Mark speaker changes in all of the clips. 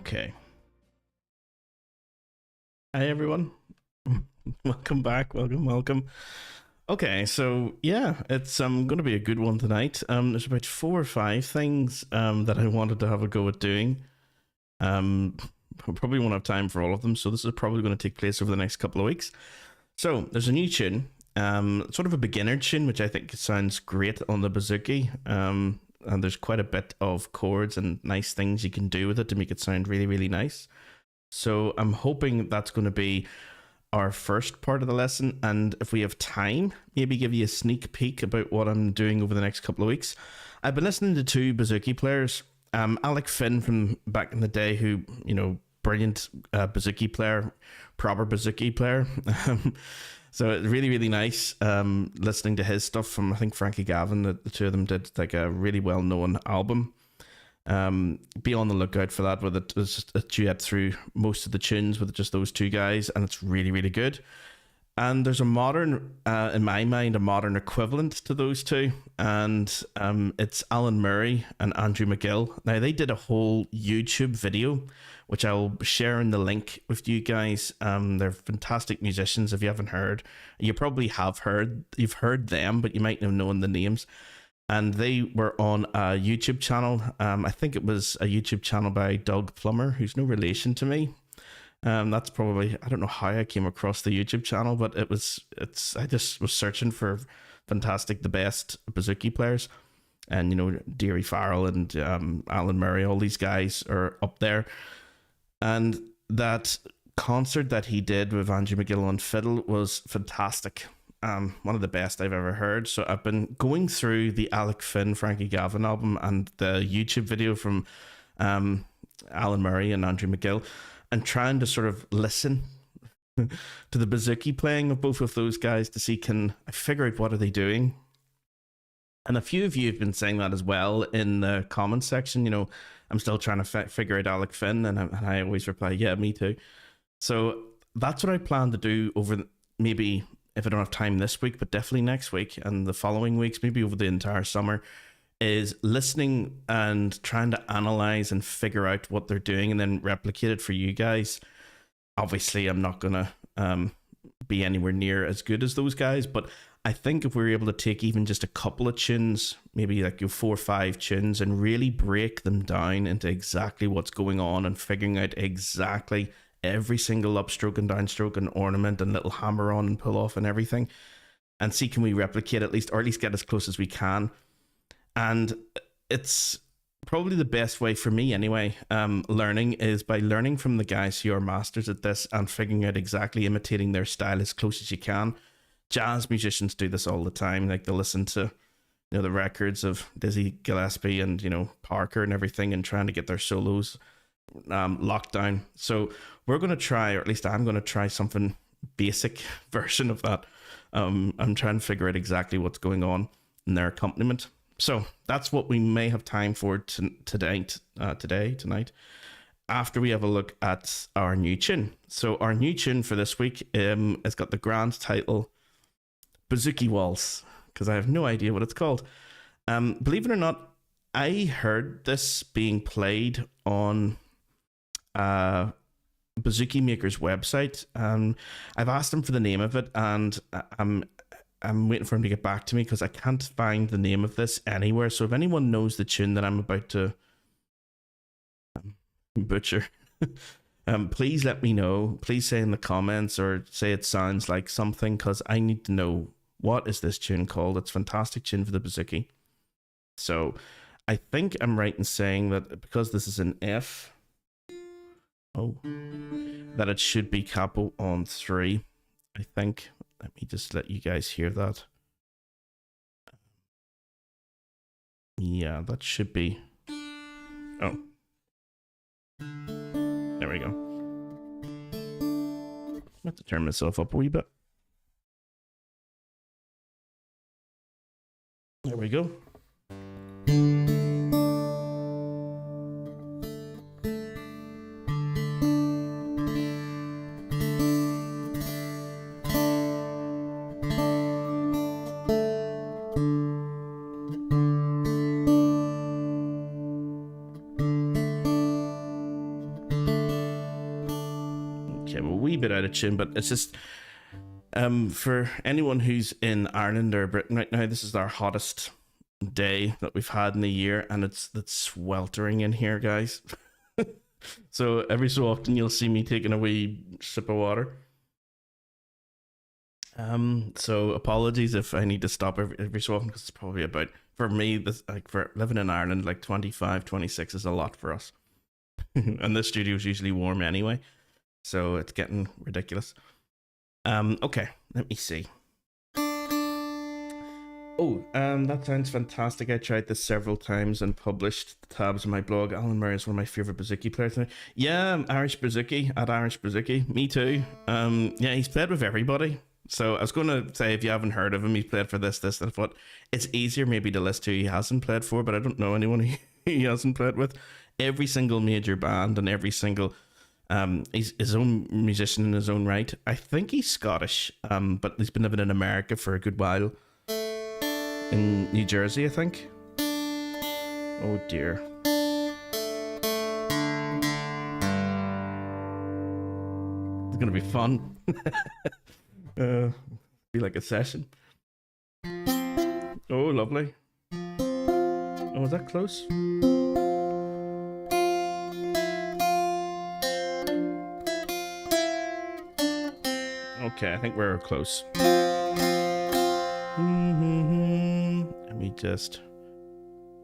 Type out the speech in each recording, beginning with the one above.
Speaker 1: Okay. Hi, everyone. Welcome back. Welcome. Okay, so yeah, it's going to be a good one tonight. There's about 4 or 5 things that I wanted to have a go at doing. I probably won't have time for all of them, so this is probably going to take place over the next couple of weeks. So there's a new tune, sort of a beginner tune, which I think sounds great on the bouzouki. And there's quite a bit of chords and nice things you can do with it to make it sound really, really nice. So I'm hoping that's going to be our first part of the lesson, and if we have time, maybe give you a sneak peek about what I'm doing over the next couple of weeks. I've been listening to 2 bouzouki players, Alec Finn from back in the day, who, you know, brilliant bouzouki player, proper bouzouki player. So it's really, really nice listening to his stuff from, I think, Frankie Gavin. The 2 of them did like a really well-known album. Be on the lookout for that, where it's just a duet through most of the tunes with just those 2 guys, and it's really, really good. And there's a modern, in my mind, a modern equivalent to those 2, and it's Alan Murray and Andrew McGill. Now, they did a whole YouTube video, which I'll share in the link with you guys. They're fantastic musicians. If you haven't heard, you probably have heard, you've heard them, but you might not know the names. And they were on a YouTube channel. I think it was a YouTube channel by Doug Plummer, who's no relation to me. That's probably, I don't know how I came across the YouTube channel, but I just was searching for fantastic, the best bouzouki players. And, you know, Deary Farrell and Alan Murray, all these guys are up there. And that concert that he did with Andrew McGill on fiddle was fantastic. One of the best I've ever heard. So I've been going through the Alec Finn, Frankie Gavin album and the YouTube video from Alan Murray and Andrew McGill, and trying to sort of listen to the bouzouki playing of both of those guys to see, can I figure out what are they doing? And a few of you have been saying that as well in the comments section. You know, I'm still trying to figure out Alec Finn, and I always reply, yeah, me too. So that's what I plan to do over maybe, if I don't have time this week, but definitely next week and the following weeks, maybe over the entire summer, is listening and trying to analyze and figure out what they're doing and then replicate it for you guys. Obviously, I'm not going to be anywhere near as good as those guys, but I think if we're able to take even just a couple of tunes, maybe like your 4 or 5 tunes, and really break them down into exactly what's going on and figuring out exactly every single upstroke and downstroke and ornament and little hammer on and pull off and everything, and see, can we replicate at least, or at least get as close as we can. And it's probably the best way for me anyway, learning, is by learning from the guys who are masters at this and figuring out exactly imitating their style as close as you can. Jazz musicians do this all the time. Like, they'll listen to, you know, the records of Dizzy Gillespie and, you know, Parker and everything, and trying to get their solos locked down. So we're going to try, or at least I'm going to try something basic version of that. I'm trying to figure out exactly what's going on in their accompaniment. So that's what we may have time for tonight, after we have a look at our new tune. So our new tune for this week has got the grand title Bouzouki Waltz, because I have no idea what it's called. Believe it or not, I heard this being played on Bouzouki Maker's website. I've asked him for the name of it, and I'm waiting for him to get back to me because I can't find the name of this anywhere. So if anyone knows the tune that I'm about to butcher, please let me know. Please say in the comments, or say it sounds like something, because I need to know, what is this tune called? It's a fantastic tune for the bouzouki. So I think I'm right in saying that because this is an F, that it should be capo on 3, I think. Let me just let you guys hear that. Yeah, that should be. Oh. There we go. I have to turn myself up a wee bit. There we go. out of tune, but it's just for anyone who's in Ireland or Britain right now, this is our hottest day that we've had in the year, and it's sweltering in here, guys. So every so often you'll see me taking a wee sip of water. So apologies if I need to stop every so often, because it's probably about, for me, this, like, for living in Ireland, like 25, 26 is a lot for us. And this studio is usually warm anyway, so it's getting ridiculous. Okay, let me see. Oh, that sounds fantastic. I tried this several times and published the tabs on my blog. Alan Murray is one of my favorite bouzouki players now. Yeah, Irish Bouzouki, at Irish Bouzouki. Me too. Yeah, he's played with everybody. So I was going to say, if you haven't heard of him, he's played for this, and I thought it's easier maybe to list who he hasn't played for, but I don't know anyone he hasn't played with. Every single major band and every single, he's his own musician in his own right. I think he's Scottish, but he's been living in America for a good while. In New Jersey, I think. Oh dear. It's gonna be fun. Be like a session. Oh, lovely. Oh, was that close? Okay, I think we're close. Let me just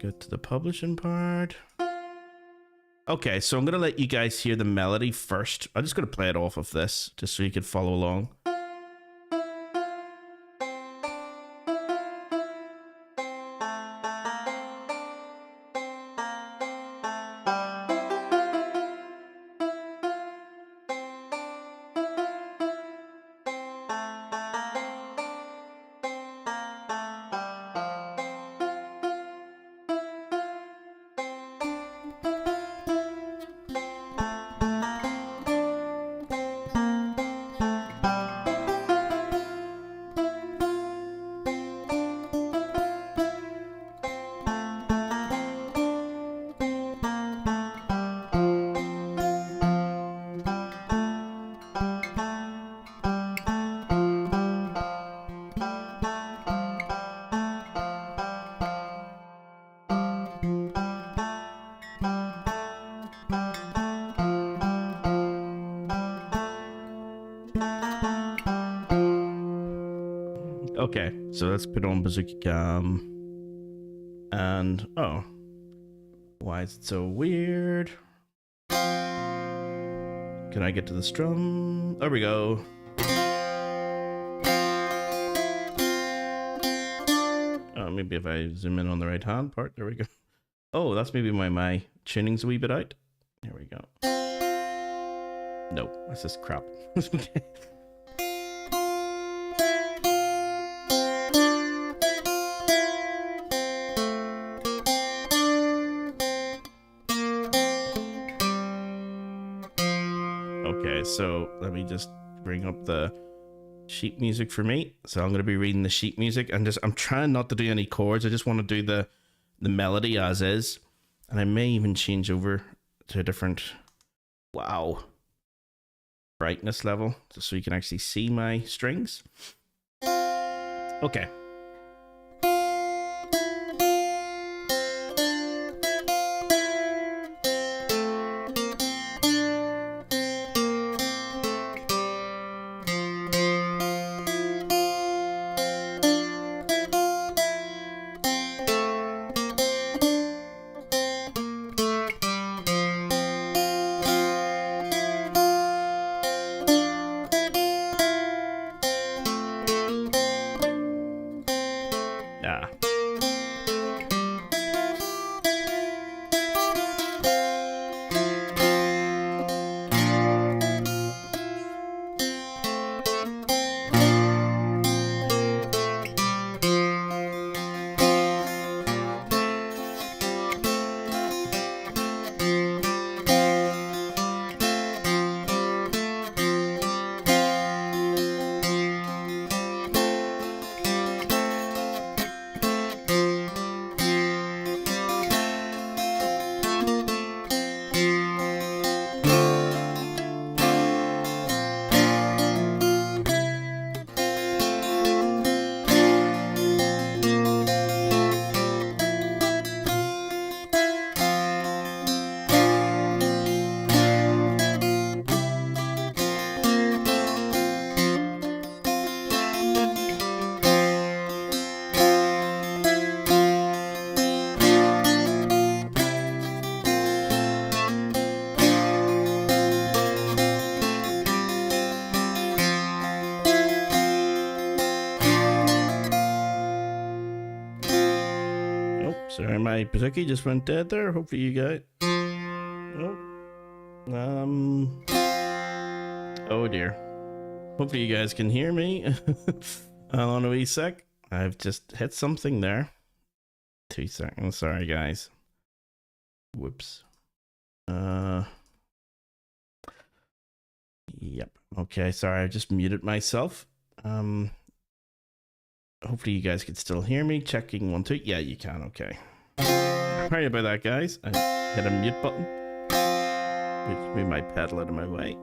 Speaker 1: get to the publishing part. Okay, so I'm gonna let you guys hear the melody first. I'm just gonna play it off of this, just so you can follow along. Okay, so let's put on Bouzouki Cam. And, oh. Why is it so weird? Can I get to the strum? There we go. Oh, maybe if I zoom in on the right hand part. There we go. Oh, that's maybe my tuning's a wee bit out. There we go. No, that's just crap. Okay. Okay, so let me just bring up the sheet music for me. So I'm going to be reading the sheet music, and I'm trying not to do any chords. I just want to do the melody as is, and I may even change over to a different, wow, brightness level, just so you can actually see my strings. Okay. Sorry, my Bazooki just went dead there. Hopefully you guys... Oh. Oh dear. Hopefully you guys can hear me. Hold on a wee sec. I've just hit something there. 2 seconds. Sorry, guys. Whoops. Yep. Okay, sorry, I just muted myself. Hopefully you guys can still hear me. Checking 1, 2. Yeah, you can. Okay. Sorry about that, guys. I hit a mute button. Just move my pedal out of my way.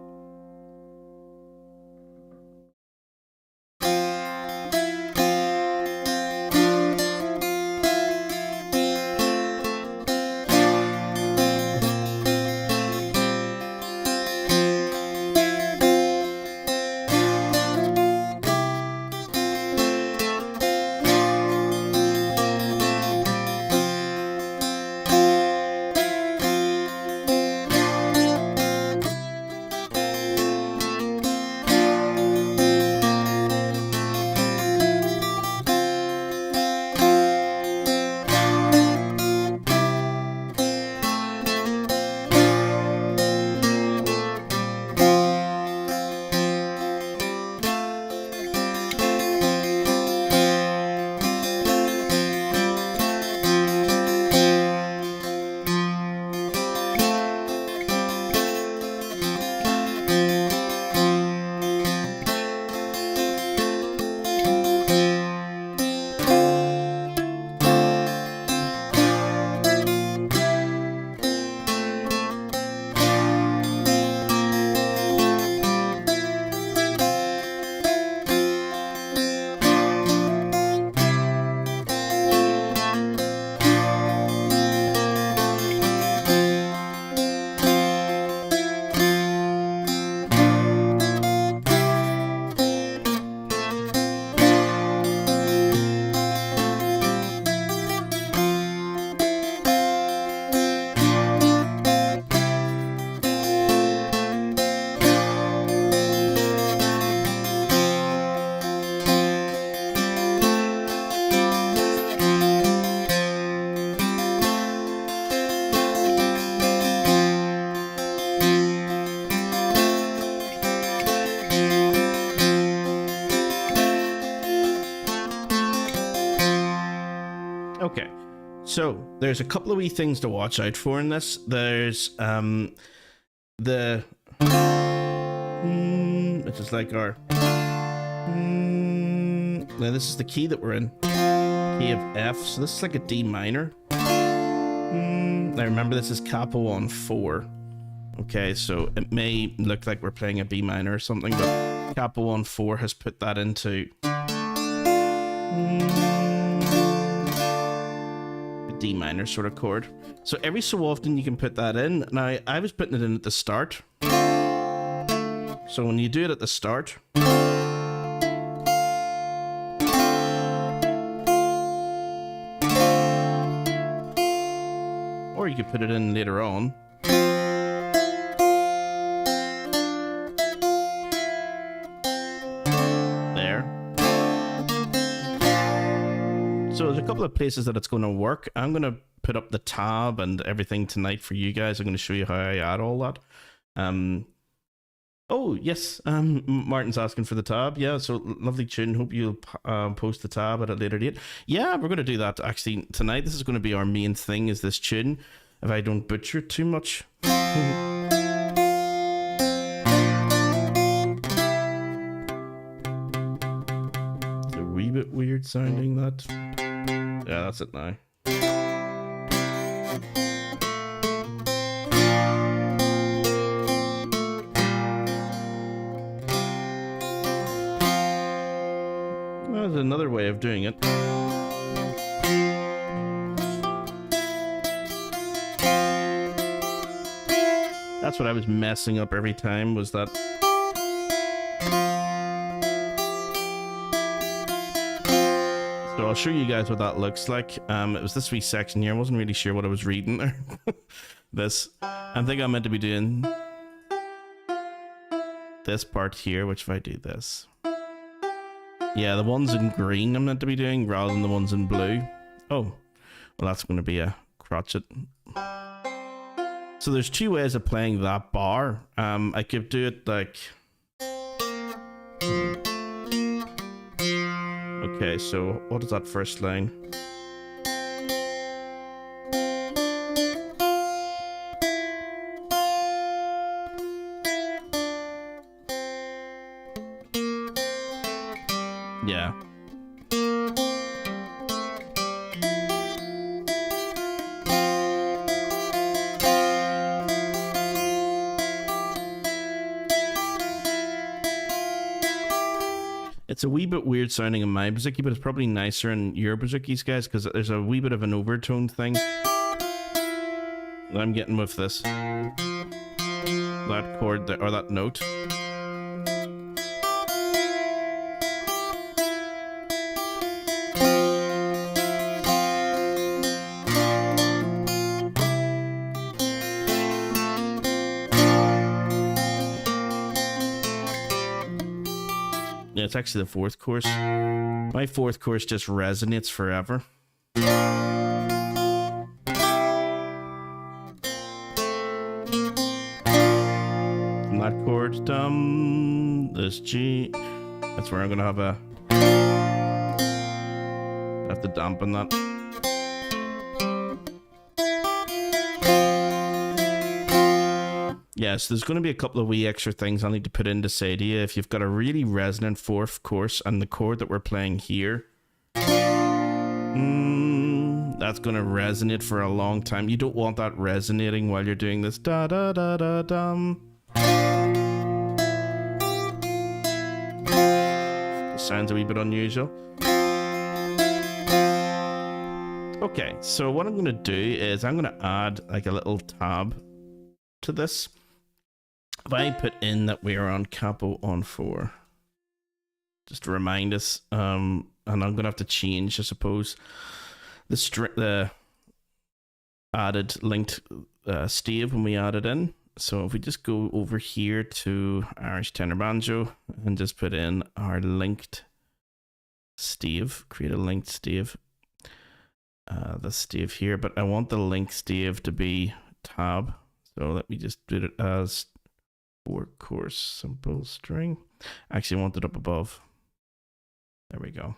Speaker 1: Okay, so there's a couple of wee things to watch out for in this. There's which is like our now this is the key that we're in, key of F, so this is like a D minor. Now remember, this is capo on 4. Okay, so it may look like we're playing a B minor or something, but capo on 4 has put that into D minor sort of chord. So every so often you can put that in. Now I was putting it in at the start. So when you do it at the start, or you could put it in later on. So there's a couple of places that it's going to work. I'm going to put up the tab and everything tonight for you guys. I'm going to show you how I add all that. Oh, yes. Martin's asking for the tab. Yeah, so lovely tune. Hope you'll post the tab at a later date. Yeah, we're going to do that actually tonight. This is going to be our main thing, is this tune, if I don't butcher it too much. It's a wee bit weird sounding, that. Yeah, that's it now. There's another way of doing it. That's what I was messing up every time, was that. So I'll show you guys what that looks like. It was this wee section here. I wasn't really sure what I was reading there. This. I think I'm meant to be doing this part here, which if I do this. Yeah, the ones in green I'm meant to be doing rather than the ones in blue. Oh. Well, that's going to be a crotchet. So there's two ways of playing that bar. I could do it like... Okay, so what is that first line? Yeah. It's a wee bit weird sounding in my bouzouki, but it's probably nicer in your bouzoukis, guys, because there's a wee bit of an overtone thing that I'm getting with this. That chord there, or that note. Yeah, it's actually the fourth course. My fourth course just resonates forever. From that chord, this G, that's where I'm gonna have a... have to dampen that. Yeah, so there's going to be a couple of wee extra things I'll need to put in to say to you. If you've got a really resonant fourth course and the chord that we're playing here, that's going to resonate for a long time. You don't want that resonating while you're doing this da da da da dum. It sounds a wee bit unusual. Okay, so what I'm going to do is I'm going to add like a little tab to this. If I put in that we are on capo on 4, just to remind us, and I'm gonna have to change, I suppose, the added linked stave when we add it in. So if we just go over here to Irish tenor banjo and just put in our linked stave, create a linked stave, the stave here, but I want the linked stave to be tab. So let me just do it as 4 course simple string. Actually, I want it up above. There we go.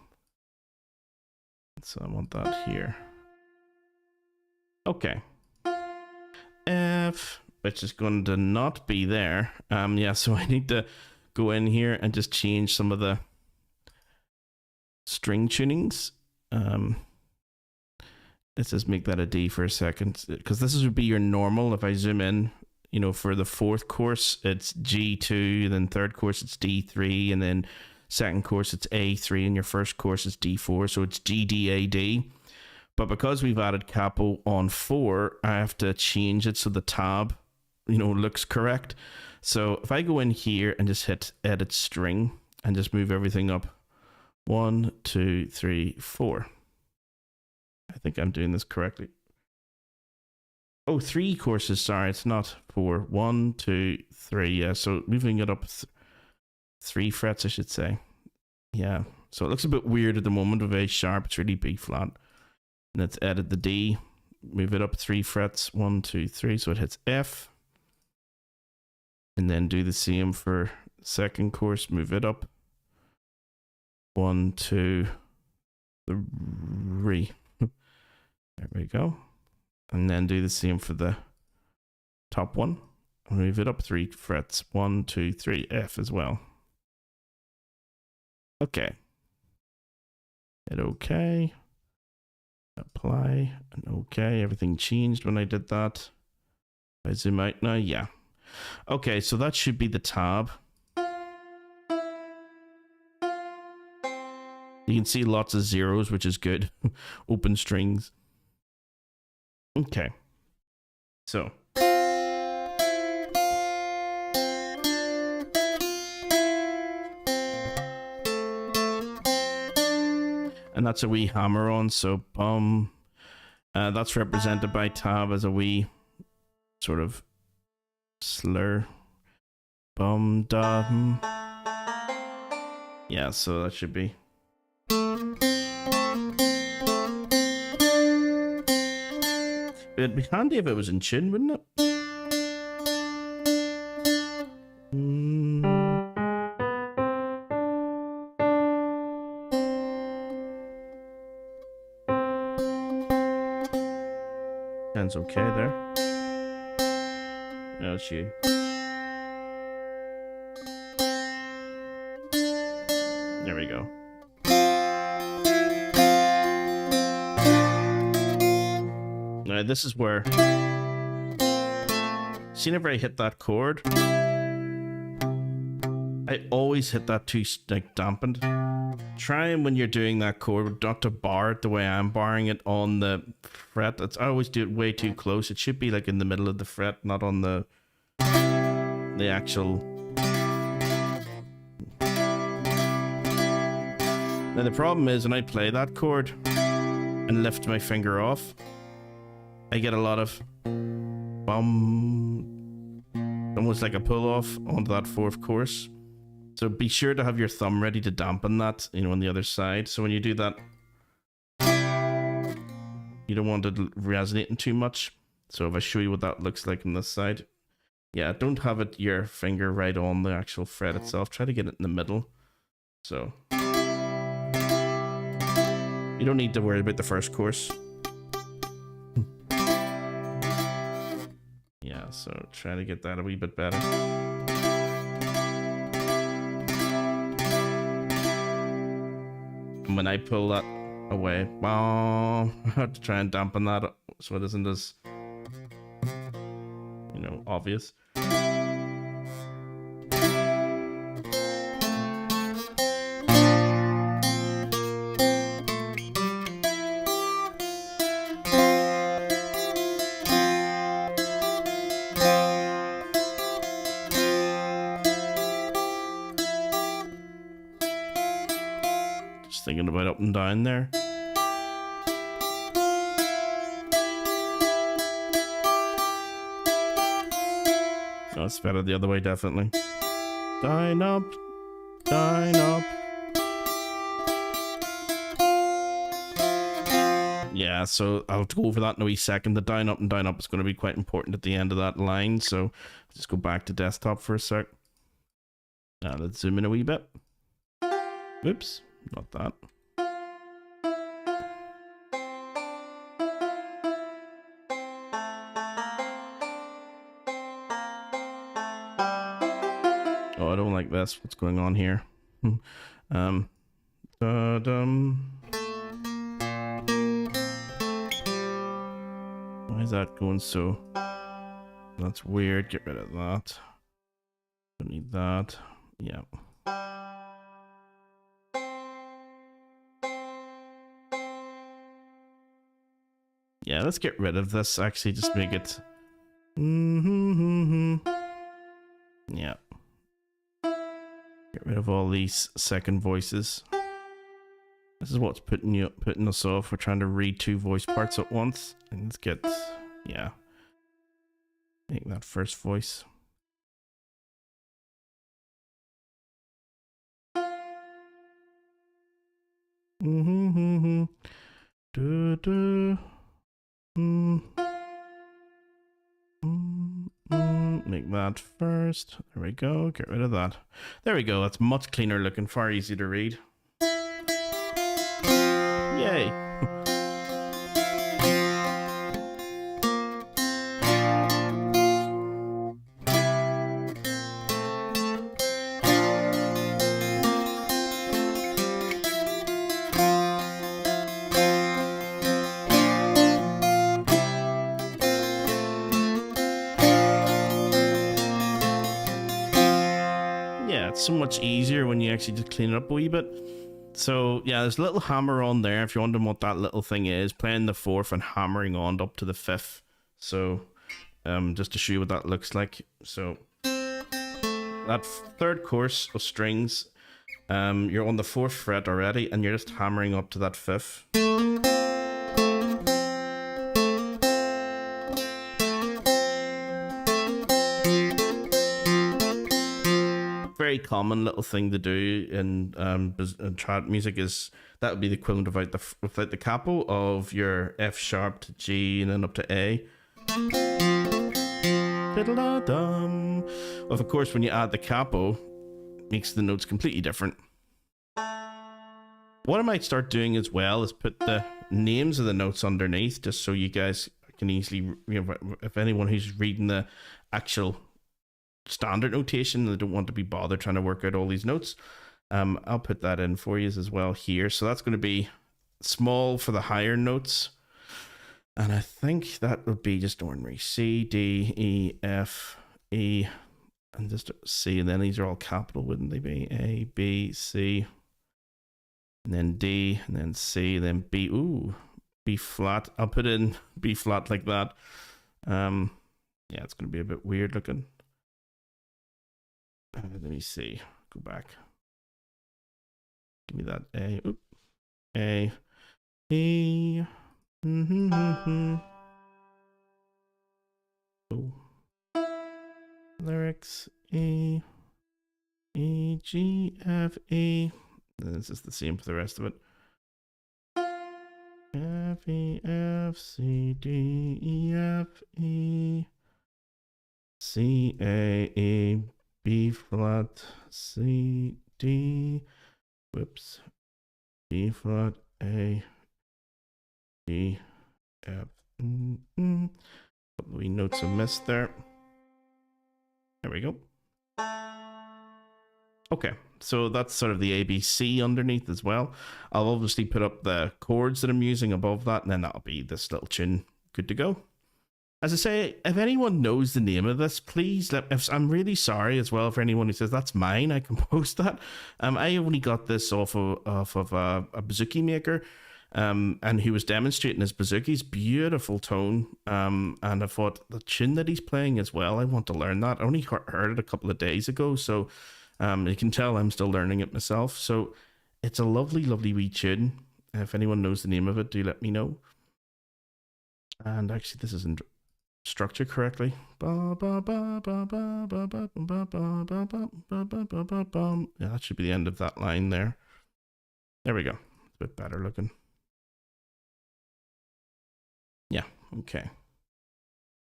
Speaker 1: So I want that here. Okay. F, which is going to not be there. Yeah, so I need to go in here and just change some of the string tunings. Let's just make that a D for a second, because this would be your normal. If I zoom in, you know, for the fourth course, it's G2, then third course, it's D3, and then second course, it's A3, and your first course is D4, so it's GDAD. But because we've added capo on 4, I have to change it so the tab, you know, looks correct. So if I go in here and just hit edit string and just move everything up 1, 2, 3, 4. I think I'm doing this correctly. Oh, 3 courses. Sorry, it's not 4. 1, 2, 3. Yeah, so moving it up 3 frets, I should say. Yeah, so it looks a bit weird at the moment with A sharp. It's really B flat. And let's edit the D. Move it up 3 frets. 1, 2, 3. So it hits F. And then do the same for second course. Move it up 1, 2, 3. There we go. And then do the same for the top one. Move it up 3 frets. 1, 2, 3. F as well. Okay. Hit OK. Apply. And OK. Everything changed when I did that. If I zoom out now. Yeah. Okay, so that should be the tab. You can see lots of zeros, which is good. Open strings. Okay. So. And that's a wee hammer on, so bum. That's represented by tab as a wee sort of slur. Bum dum. Yeah, so that should be. It'd be handy if it was in tune, wouldn't it? Sounds okay there. That's you. There we go. Now this is where, see, whenever I hit that chord, I always hit that too like dampened. Try and when you're doing that chord not to bar it the way I'm barring it on the fret. I always do it way too close. It should be like in the middle of the fret, not on the actual. Now the problem is when I play that chord and lift my finger off, I get a lot of bum, almost like a pull off onto that fourth course. So be sure to have your thumb ready to dampen that, you know, on the other side. So when you do that, you don't want it resonating too much. So if I show you what that looks like on this side, yeah, don't have it your finger right on the actual fret itself. Try to get it in the middle. So you don't need to worry about the first course. Yeah, so try to get that a wee bit better. And when I pull that away, I have to try and dampen that so it isn't as, you know, obvious. Thinking about up and down there. Oh, it's better the other way, definitely. Down, up, down, up. Yeah, so I'll go over that in a wee second. The down, up, and down, up is going to be quite important at the end of that line. So just go back to desktop for a sec. Now let's zoom in a wee bit. Whoops. Not that. Oh, I don't like this. What's going on here? Why is that going so? That's weird. Get rid of that. Don't need that. Yeah. Yeah, let's get rid of this. Actually, just make it. Yeah. Get rid of all these second voices. This is what's putting us off. We're trying to read two voice parts at once. And let's get, yeah. Make that first voice. Make that first. There we go. Get rid of that. There we go. That's much cleaner looking. Far easier to read. Yay. So much easier when you actually just clean it up a wee bit. So yeah, there's a little hammer on there. If you're wondering what that little thing is, playing the fourth and hammering on up to the fifth. So just to show you what that looks like. So that third course of strings, you're on the fourth fret already and you're just hammering up to that fifth. Very common little thing to do in trad music is that would be the equivalent of without the capo of your F sharp to G and then up to A. Fiddle-da-dum. Well, of course, when you add the capo, it makes the notes completely different. What I might start doing as well is put the names of the notes underneath, just so you guys can easily, if anyone who's reading the actual standard notation, they don't want to be bothered trying to work out all these notes. I'll put that in for you as well here. So that's going to be small for the higher notes. And I think that would be just ordinary C, D, E, F, E, and just C. And then these are all capital, wouldn't they be? A, B, C, and then D, and then C, and then B. Ooh, B flat. I'll put in B flat like that. Yeah, it's going to be a bit weird looking. Let me see. Go back. Give me that A. Oop. A. E. Oh. Lyrics. E. E. G. F. E. And this is the same for the rest of it. F. E. F. C. D. E. F. E. C. A. E. B flat, C, D, whoops, B flat, A, D, F, couple of wee notes I missed there. There we go. Okay, so that's sort of the ABC underneath as well. I'll obviously put up the chords that I'm using above that, and then that'll be this little tune good to go. As I say, if anyone knows the name of this, please I'm really sorry as well for anyone who says that's mine. I composed that. I only got this off of a bouzouki maker, and he was demonstrating his bouzouki's beautiful tone. And I thought the tune that he's playing as well, I want to learn that. I only heard it a couple of days ago, so you can tell I'm still learning it myself. So it's a lovely, lovely wee tune. If anyone knows the name of it, do let me know. And actually, this isn't structured correctly. Yeah, that should be the end of that line there. There we go. It's a bit better looking. Yeah, okay.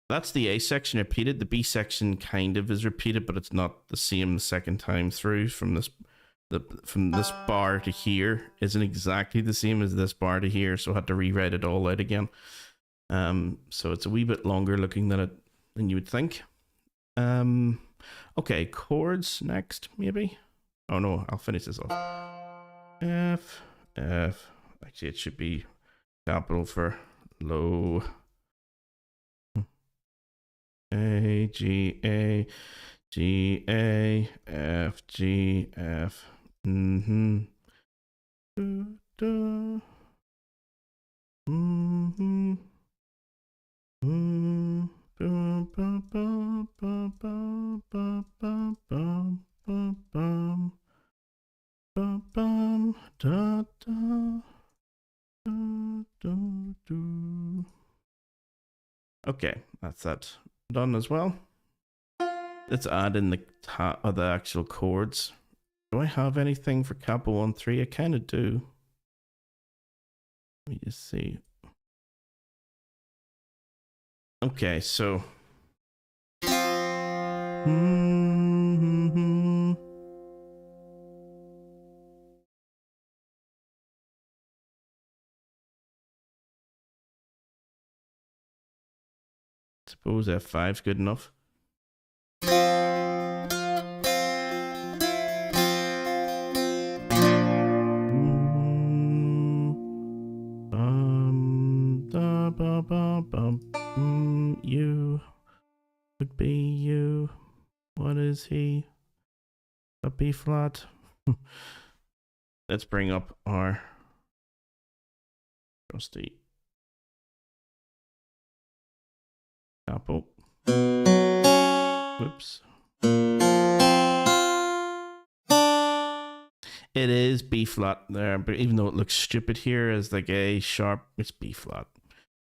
Speaker 1: That's the A section repeated. The B section kind of is repeated, but it's not the same the second time through. From this bar to here isn't exactly the same as this bar to here, so I had to rewrite it all out again. So it's a wee bit longer looking than you would think. Okay, chords next, maybe. Oh no, I'll finish this off. F. Actually, it should be capital for low. A, G, A, G, A, F, G, F. Okay, that's that done as well. Let's add in the actual chords. Do I have anything for capo 1-3? I kind of do. Let me just see. Okay, so suppose F5's good enough. You would be you. What is he? A B flat. Let's bring up our trusty capo. Whoops. It is B flat there, but even though it looks stupid here as like A sharp, it's B flat.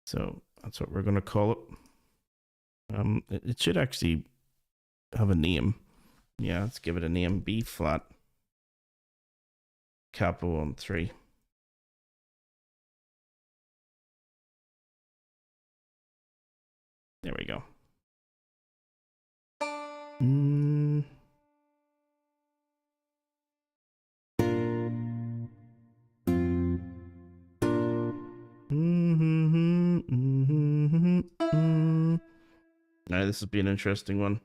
Speaker 1: So that's what we're going to call it. It should actually have a name. Yeah, let's give it a name. B flat. Capo on 3. There we go. Now this will be an interesting one.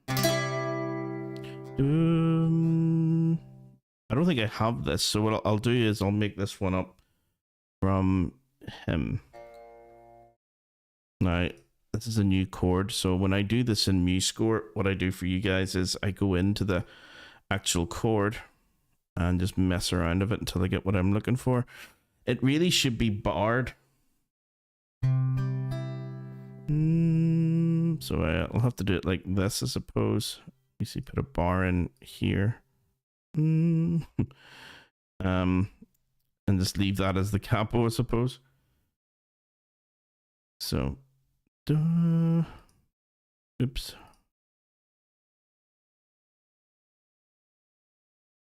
Speaker 1: I don't think I have this, so what I'll do is I'll make this one up from him. Now, this is a new chord, so when I do this in MuseScore, what I do for you guys is I go into the actual chord and just mess around with it until I get what I'm looking for. It really should be barred. So I'll have to do it like this, I suppose. You see, put a bar in here. And just leave that as the capo, I suppose. So, oops.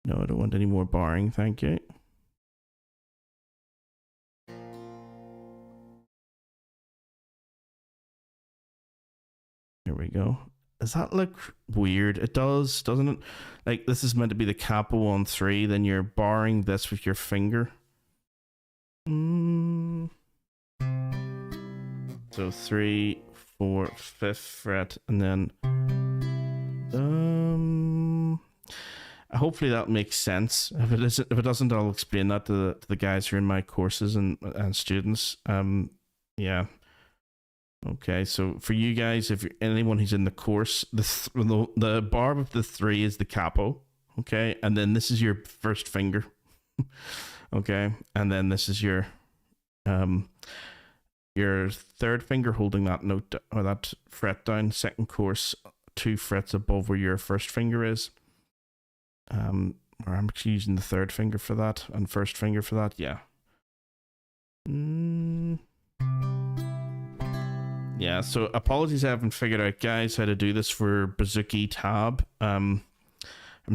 Speaker 1: No, I don't want any more barring, thank you. Here we go. Does that look weird? It does, doesn't it? Like, this is meant to be the capo on 3, then you're barring this with your finger. So 3, 4, 5th fret, and then hopefully that makes sense. If it doesn't, I'll explain that to the guys who are in my courses and students. Yeah. Okay, so for you guys, if you're anyone who's in the course, the bar with the 3 is the capo, okay, and then this is your first finger, okay, and then this is your third finger holding that note or that fret down, second course 2 frets above where your first finger is. Or I'm actually using the third finger for that and first finger for that, yeah. Yeah, so apologies I haven't figured out, guys, how to do this for Bouzouki tab. I'm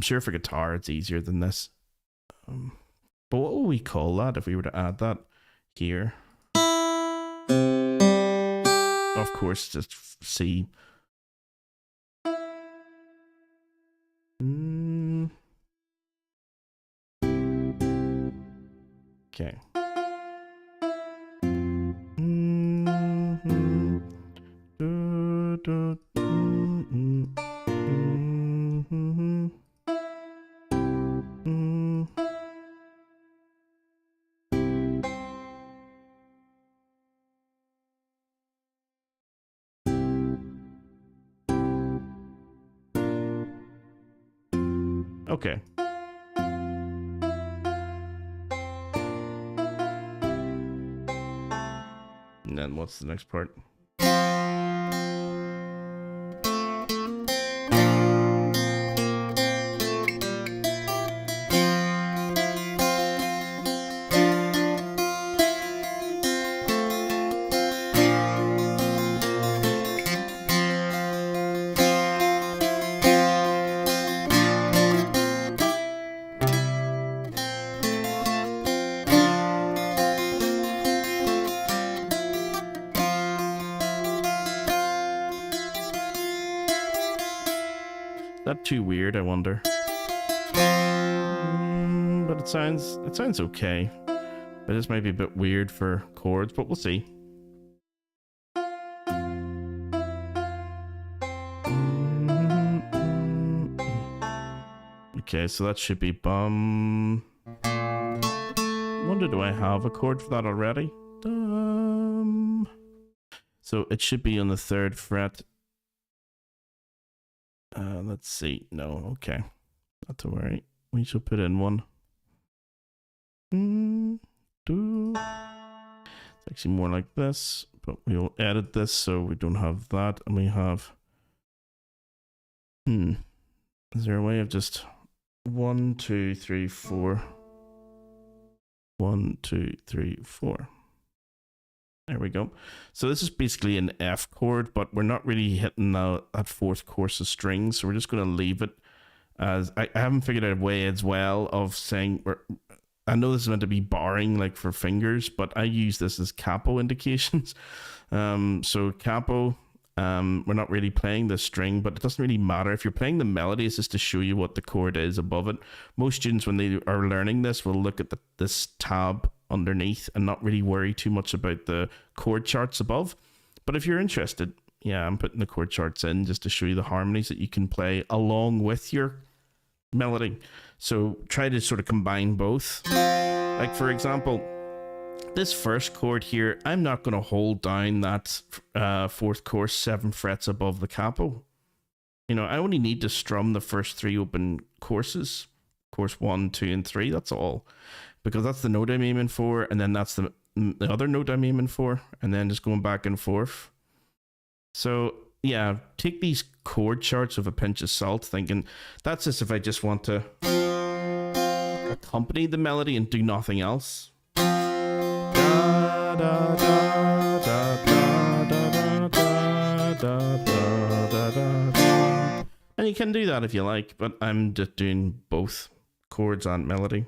Speaker 1: sure for guitar it's easier than this. But what would we call that if we were to add that here? Of course, just C. Okay. Okay. And then what's the next part? That too weird, I wonder. But it sounds okay. It just might be a bit weird for chords, but we'll see. Okay, so that should be bum. Wonder, do I have a chord for that already? So it should be on the 3rd fret. Let's see. No, okay. Not to worry. We shall put in one. It's actually more like this, but we'll edit this so we don't have that, and we have. Is there a way of just 1, 2, 3, 4? 1, 2, 3, 4. There we go. So this is basically an F chord, but we're not really hitting that 4th course of strings, so we're just going to leave it As I haven't figured out a way as well of saying, I know this is meant to be barring like for fingers, but I use this as capo indications. So capo, we're not really playing the string, but it doesn't really matter. If you're playing the melody, it's just to show you what the chord is above it. Most students, when they are learning this, will look at this tab underneath and not really worry too much about the chord charts above. But if you're interested, yeah, I'm putting the chord charts in just to show you the harmonies that you can play along with your melody. So try to sort of combine both. Like for example, this first chord here, I'm not going to hold down that fourth course 7 frets above the capo. You know, I only need to strum the first 3 open courses, course 1, 2, and 3. That's all, because that's the note I'm aiming for, and then that's the other note I'm aiming for, and then just going back and forth. So yeah, take these chord charts with a pinch of salt, thinking that's just if I just want to accompany the melody and do nothing else. And you can do that if you like, but I'm just doing both chords and melody.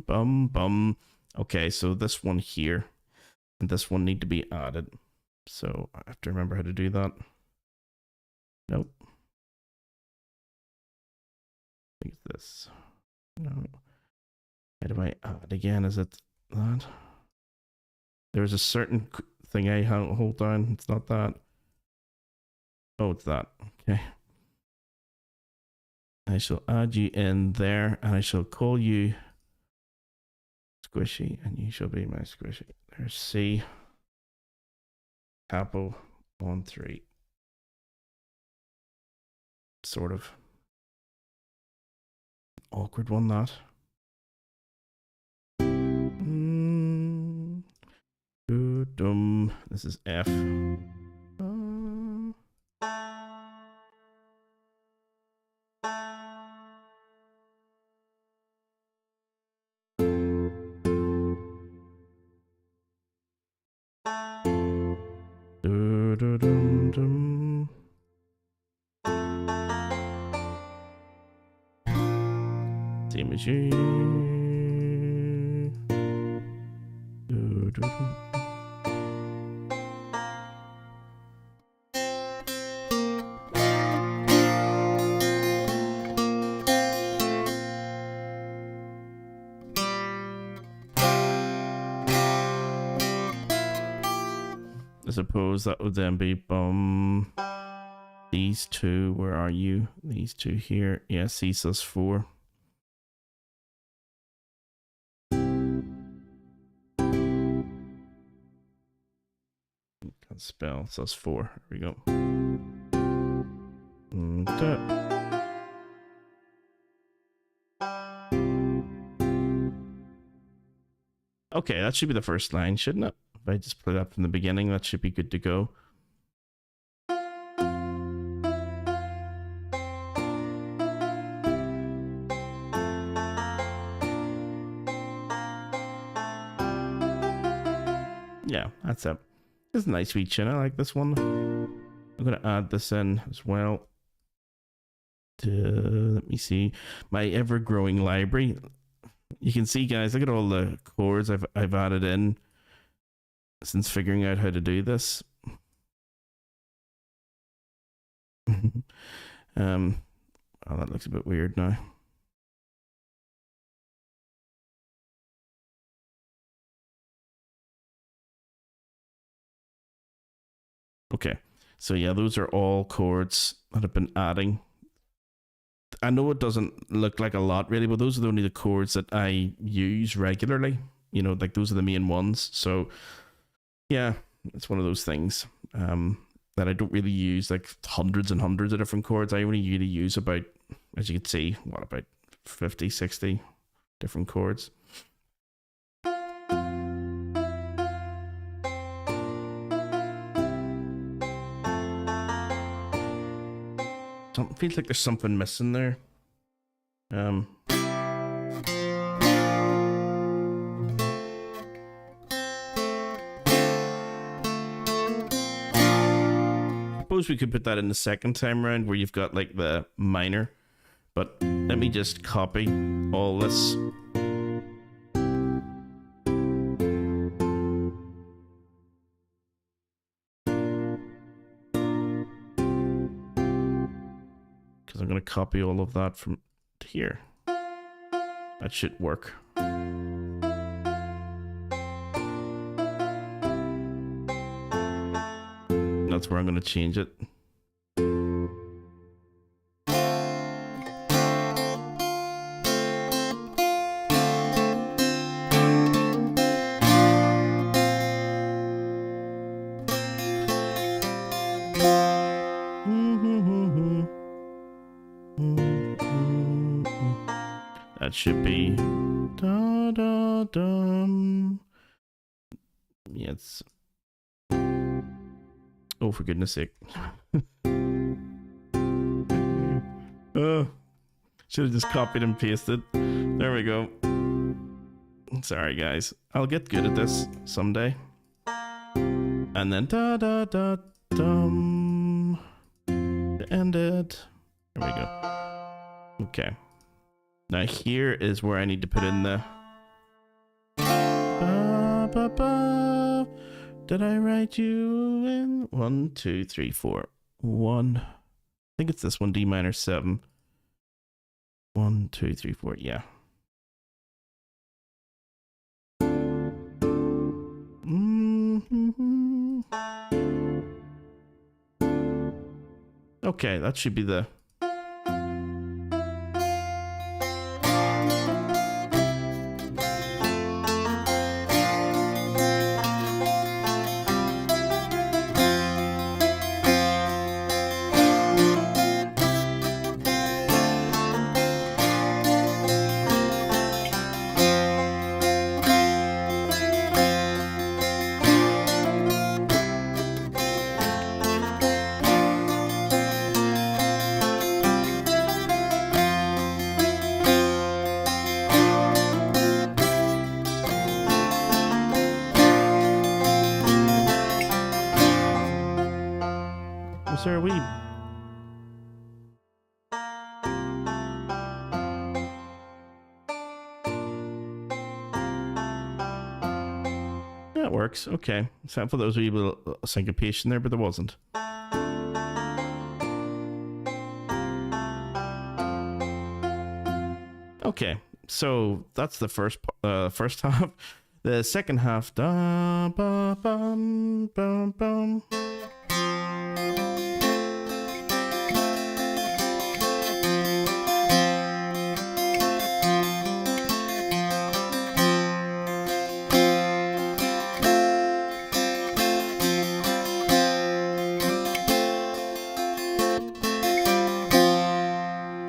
Speaker 1: Bum bum. Okay, so this one here and this one need to be added. So I have to remember how to do that. Nope. I think it's this. No. How do I add again? Is it that? There's a certain thing I hold down. It's not that. Oh, it's that. Okay. I shall add you in there, and I shall call you Squishy, and you shall be my Squishy. There's C. Capo 1 3. Sort of awkward one, that. This is F. Same as you. I suppose that would then be bum. These two, where are you? These two here. Yeah, C sus 4. Can't spell sus 4. Here we go. Okay, that should be the first line, shouldn't it? If I just put it up from the beginning, that should be good to go. Yeah, that's it. It's a nice wee tune. I like this one. I'm going to add this in as well. Let me see. My ever-growing library. You can see, guys, look at all the chords I've added in since figuring out how to do this. Oh, that looks a bit weird now. Okay, so yeah, those are all chords that I've been adding. I know it doesn't look like a lot really, but those are only the chords that I use regularly. You know, like those are the main ones. So yeah, it's one of those things that I don't really use like hundreds and hundreds of different chords. I only really use about, as you can see, what, about 50, 60 different chords. Feels like there's something missing there. suppose we could put that in the second time round where you've got like the minor, but let me just copy all this. Because I'm going to copy all of that from here. That should work. That's where I'm going to change it. That should be da da dum. Yes. Oh, for goodness sake. Oh, should have just copied and pasted. There we go. Sorry, guys. I'll get good at this someday. And then da da da dum. End it. There we go. Okay. Now here is where I need to put in the ba, ba, ba. Did I write you in? 1, 2, 3, 4. 1. I think it's this one, D minor 7. 1, 2, 3, 4. Yeah. Okay, that should be the. Was there a wee? That works. Okay. So I thought there was a wee bit of syncopation there, but there wasn't. Okay. So that's the first half. The second half. Da ba bum bum bum.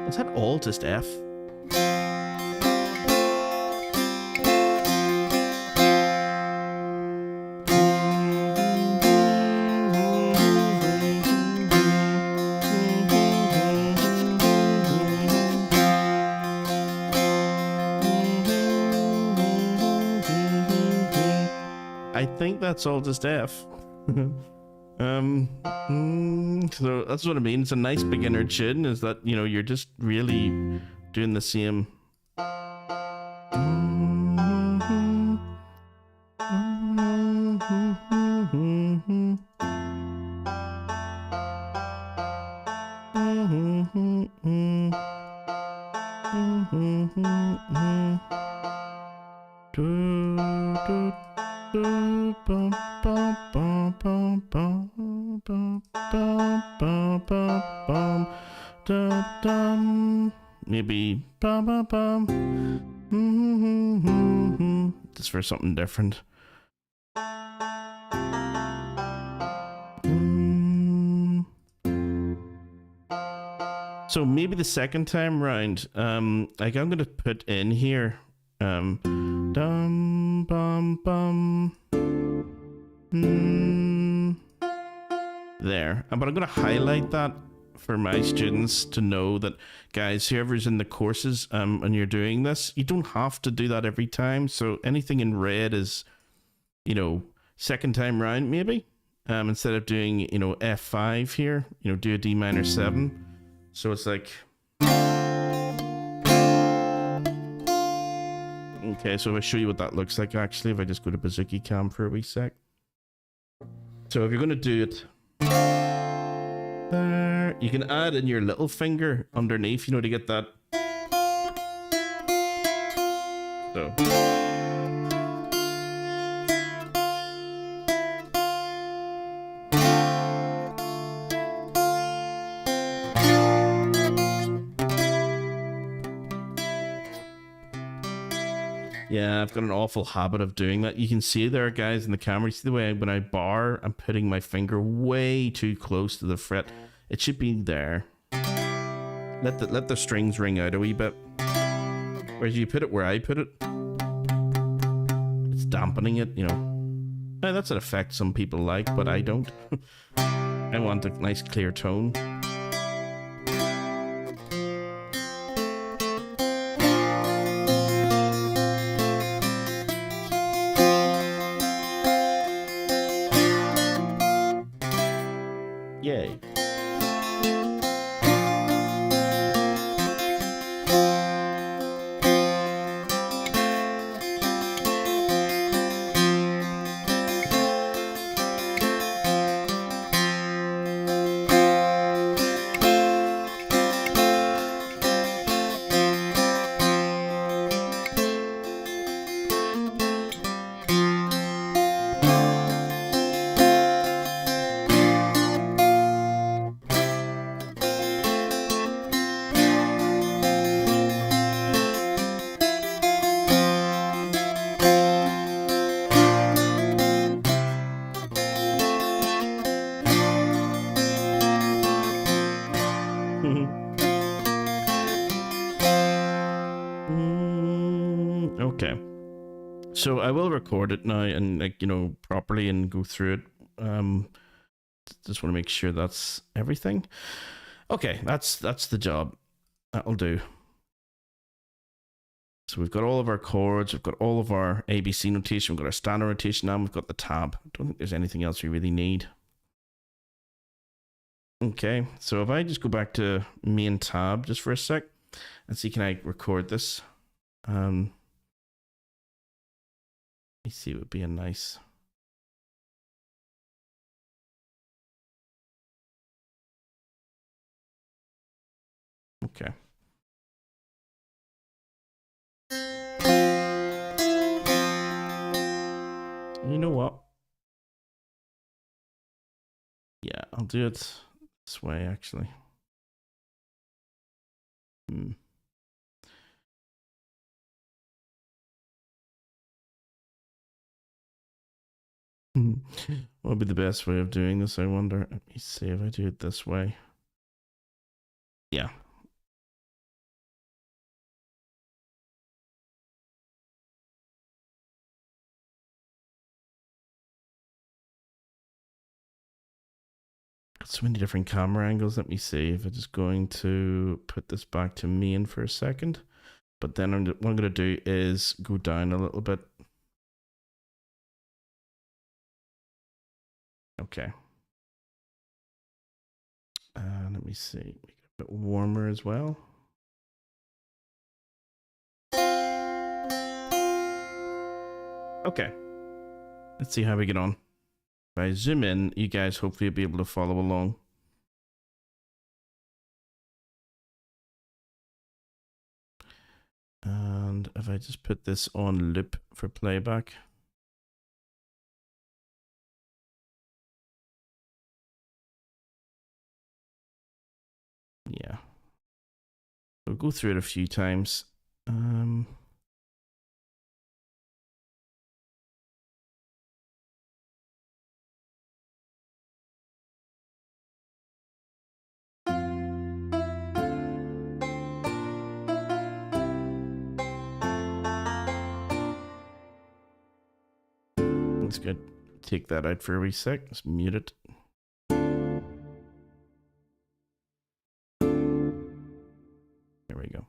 Speaker 1: Is that all just F? I think that's all just F. So that's what I mean. It's a nice beginner tune, is that, you know, you're just really doing the same. Maybe just for something different. So maybe the second time round, like I'm gonna put in here, dum bum bum, there. But I'm gonna highlight that for my students to know that, guys, whoever's in the courses, and you're doing this, you don't have to do that every time. So anything in red is, you know, second time round maybe. instead of doing, you know, F5 here, you know, do a D minor 7. So it's like... Okay, so if I show you what that looks like, actually, if I just go to Bazooki Cam for a wee sec. So if you're going to do it there, you can add in your little finger underneath, you know, to get that. So... Yeah, I've got an awful habit of doing that. You can see there, guys, in the camera. You see the way when I bar, I'm putting my finger way too close to the fret. It should be there. Let the strings ring out a wee bit. Whereas you put it where I put it, it's dampening it, you know. Now, that's an effect some people like, but I don't. I want a nice clear tone. Yay. Okay, so I will record it now and, like, you know, properly and go through it. Just want to make sure that's everything. Okay, that's the job. That'll do. So we've got all of our chords, we've got all of our ABC notation, we've got our standard notation, and we've got the tab. I don't think there's anything else we really need. Okay, so if I just go back to main tab just for a sec and see, can I record this? Let me see, it would be a nice... Okay. You know what? Yeah, I'll do it this way, actually. What would be the best way of doing this, I wonder? Let me see if I do it this way. Yeah. Got so many different camera angles. Let me see if I'm just going to put this back to main for a second. But then what I'm going to do is go down a little bit. Okay. Let me see. Make it a bit warmer as well. Okay. Let's see how we get on. If I zoom in, you guys hopefully will be able to follow along. And if I just put this on loop for playback. Yeah. We'll go through it a few times. Let's go take that out for a wee sec. Let's mute it. There we go.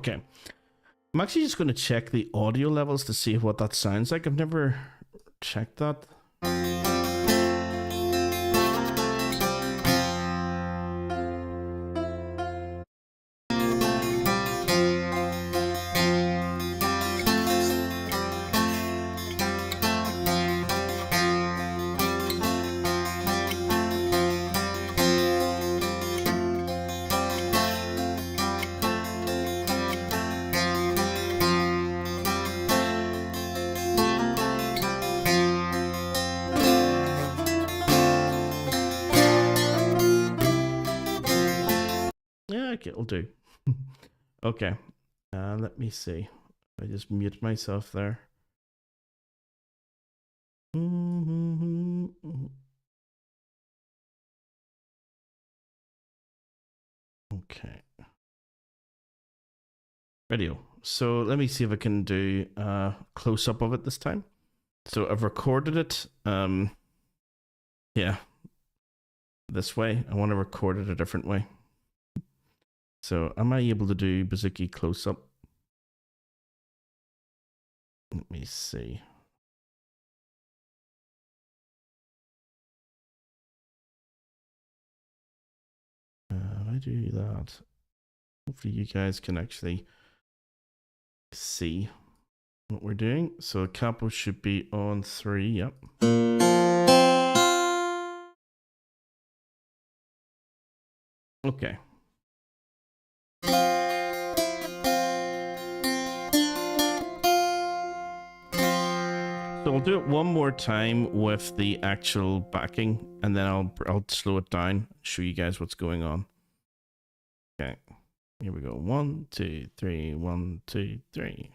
Speaker 1: Okay. I'm actually just going to check the audio levels to see what that sounds like. I've never checked that. Yeah, okay, it'll do. Okay. Let me see. I just mute myself there. Okay. Radio. So let me see if I can do a close up of it this time. So I've recorded it. Yeah. This way. I want to record it a different way. So am I able to do Bouzouki close up? Let me see. If I do that, hopefully you guys can actually see what we're doing. So capo should be on 3. Yep. Okay. So I'll do it one more time with the actual backing, and then I'll slow it down, show you guys what's going on. Okay, here we go. 1, 2, 3. 1, 2, 3.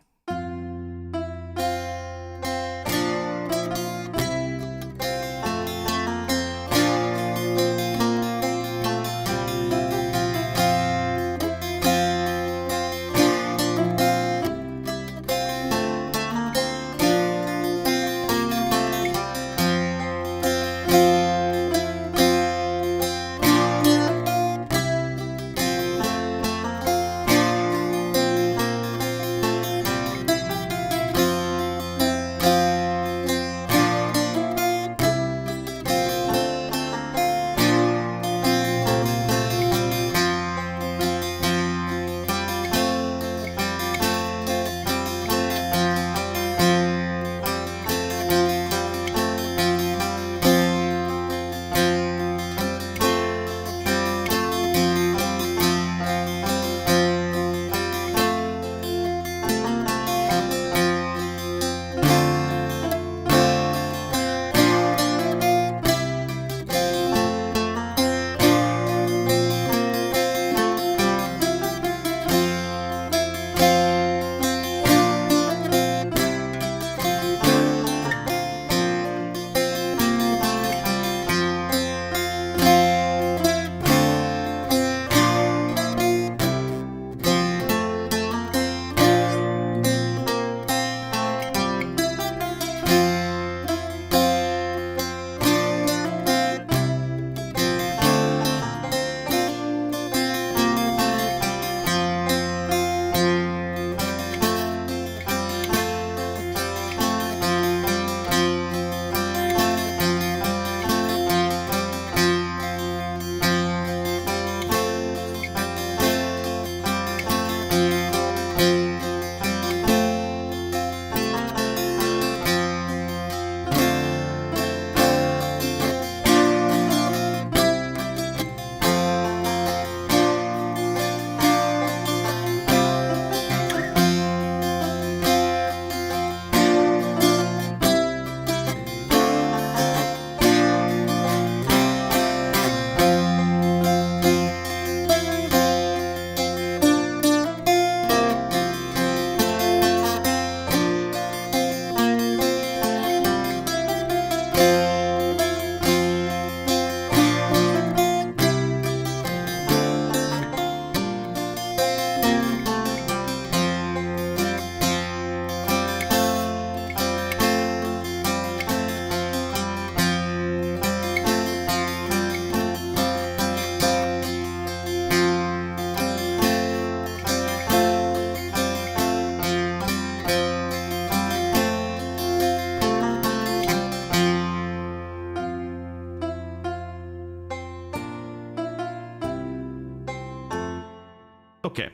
Speaker 1: Okay,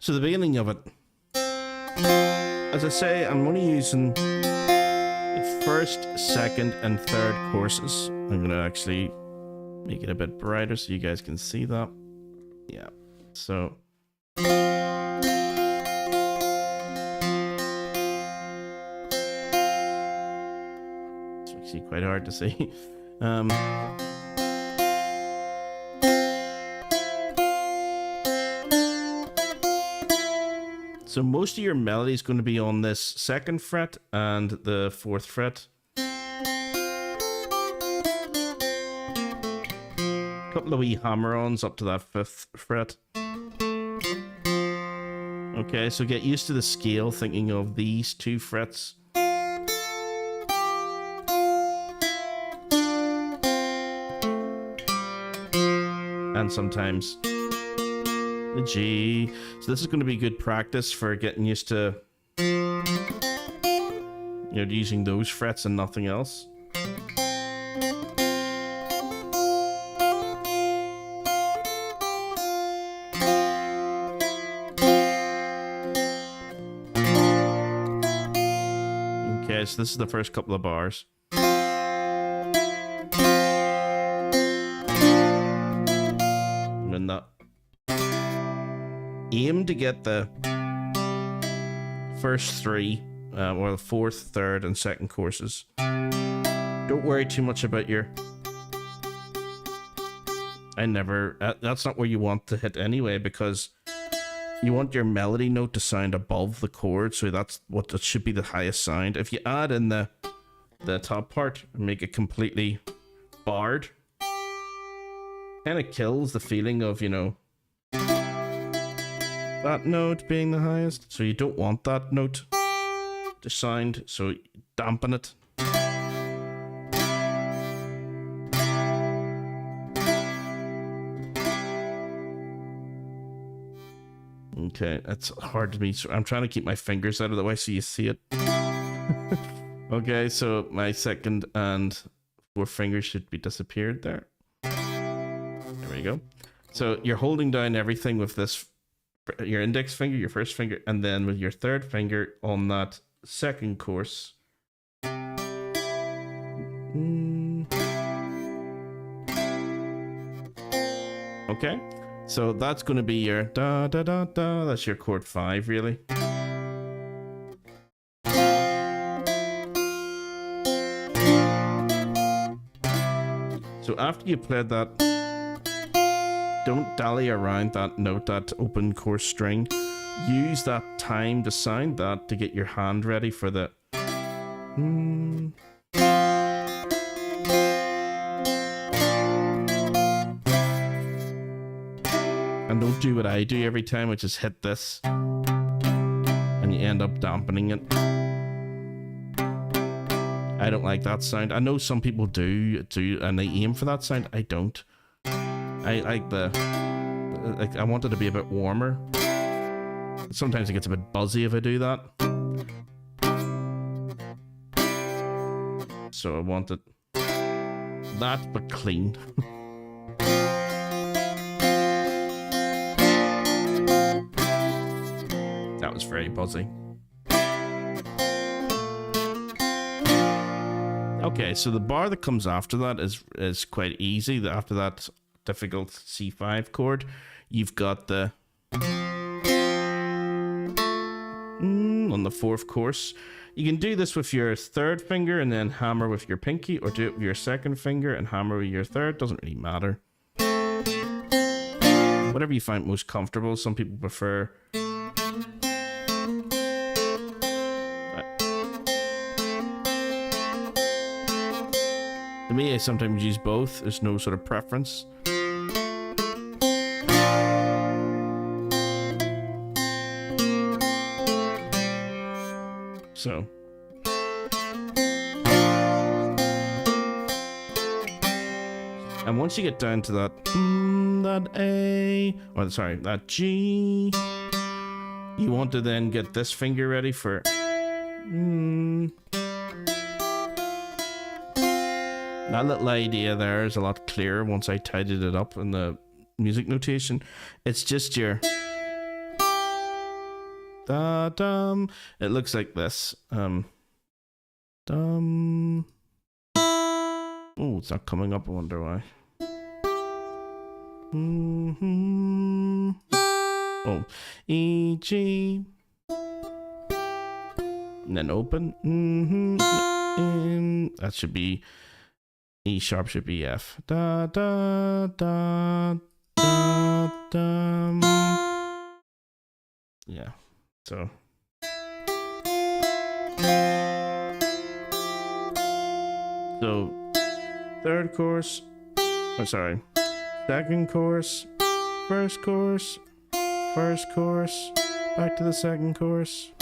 Speaker 1: so the beginning of it. As I say, I'm only using the first, second, and third courses. I'm going to actually make it a bit brighter so you guys can see that. Yeah, so... It's actually quite hard to see. So most of your melody is going to be on this 2nd fret and the 4th fret. Couple of wee hammer-ons up to that 5th fret. Okay, so get used to the scale, thinking of these 2 frets. And sometimes the G. So this is going to be good practice for getting used to, using those frets and nothing else. Okay, so this is the first couple of bars. And that. Aim to get the first 3, or the 4th, 3rd, and 2nd courses. Don't worry too much about your... That's not where you want to hit anyway, because you want your melody note to sound above the chord, so that's what it should be, the highest sound. If you add in the top part and make it completely barred, kind of kills the feeling of, that note being the highest. So you don't want that note to sound, so dampen it. Okay, that's hard to me. So I'm trying to keep my fingers out of the way so you see it. Okay, so my 2nd and 4th fingers should be disappeared there. There we go. So you're holding down everything with this, your index finger, your 1st finger, and then with your 3rd finger on that 2nd course. Okay, so that's going to be your da da da da. That's your chord 5, really. So after you played that, don't dally around that note, that open chord string. Use that time to sound that to get your hand ready for the... And don't do what I do every time, which is hit this. And you end up dampening it. I don't like that sound. I know some people do, and they aim for that sound. I don't. I like I want it to be a bit warmer. Sometimes it gets a bit buzzy if I do that. So I want it that, but clean. That was very buzzy. Okay, so the bar that comes after that is quite easy. After that difficult C5 chord, you've got the on the 4th course. You can do this with your 3rd finger and then hammer with your pinky, or do it with your 2nd finger and hammer with your 3rd. Doesn't really matter. Whatever you find most comfortable. Some people prefer. To me, I sometimes use both. There's no sort of preference. So. And once you get down to that, that A, or sorry, that G, you want to then get this finger ready for that little idea there is a lot clearer once I tidied it up in the music notation. It's just your Da dum. It looks like this. Dum. Oh, it's not coming up. I wonder why. Oh, E, G. And then open. That should be E sharp, should be F. Da da da da dum. Yeah. So. So, third course. Oh, sorry. Second course. First course. First course. Back to the second course.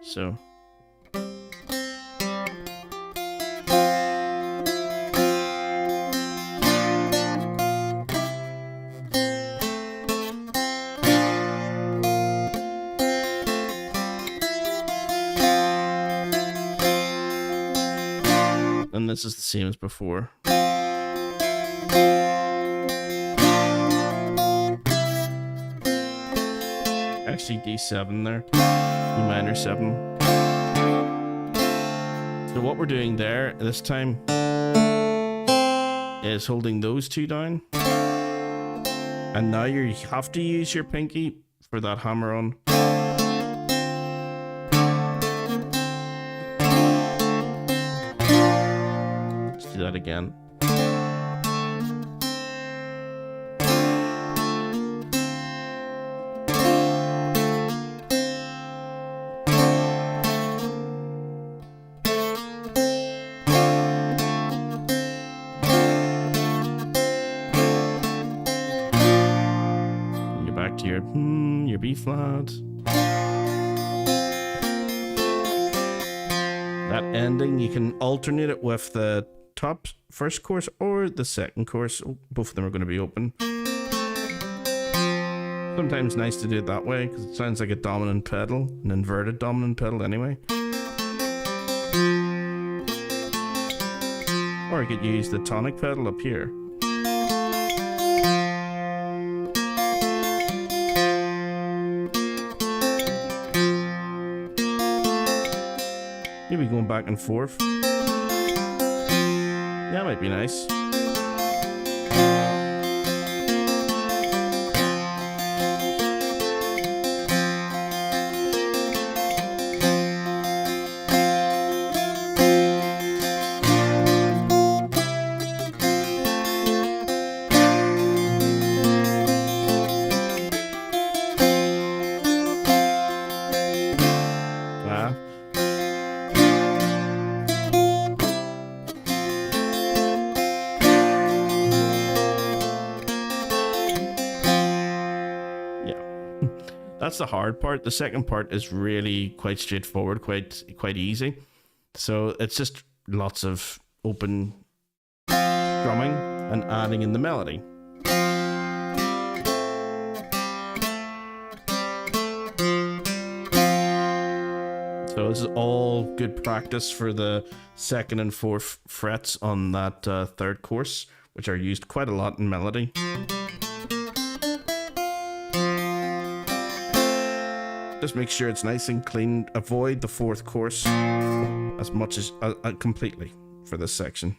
Speaker 1: So. And this is the same as before. Actually D7 there. E minor 7. So what we're doing there this time is holding those two down. And now you have to use your pinky for that hammer on. Let's do that again. To your B flat. That ending, you can alternate it with the top first course or the second course. Both of them are going to be open. Sometimes nice to do it that way because it sounds like a dominant pedal, an inverted dominant pedal anyway. Or you could use the tonic pedal up here. Maybe going back and forth. That might be nice. That's the hard part. The second part is really quite straightforward, quite easy. So it's just lots of open strumming and adding in the melody. So this is all good practice for the second and fourth frets on that third course, which are used quite a lot in melody. Just make sure it's nice and clean. Avoid the fourth course as much as completely for this section.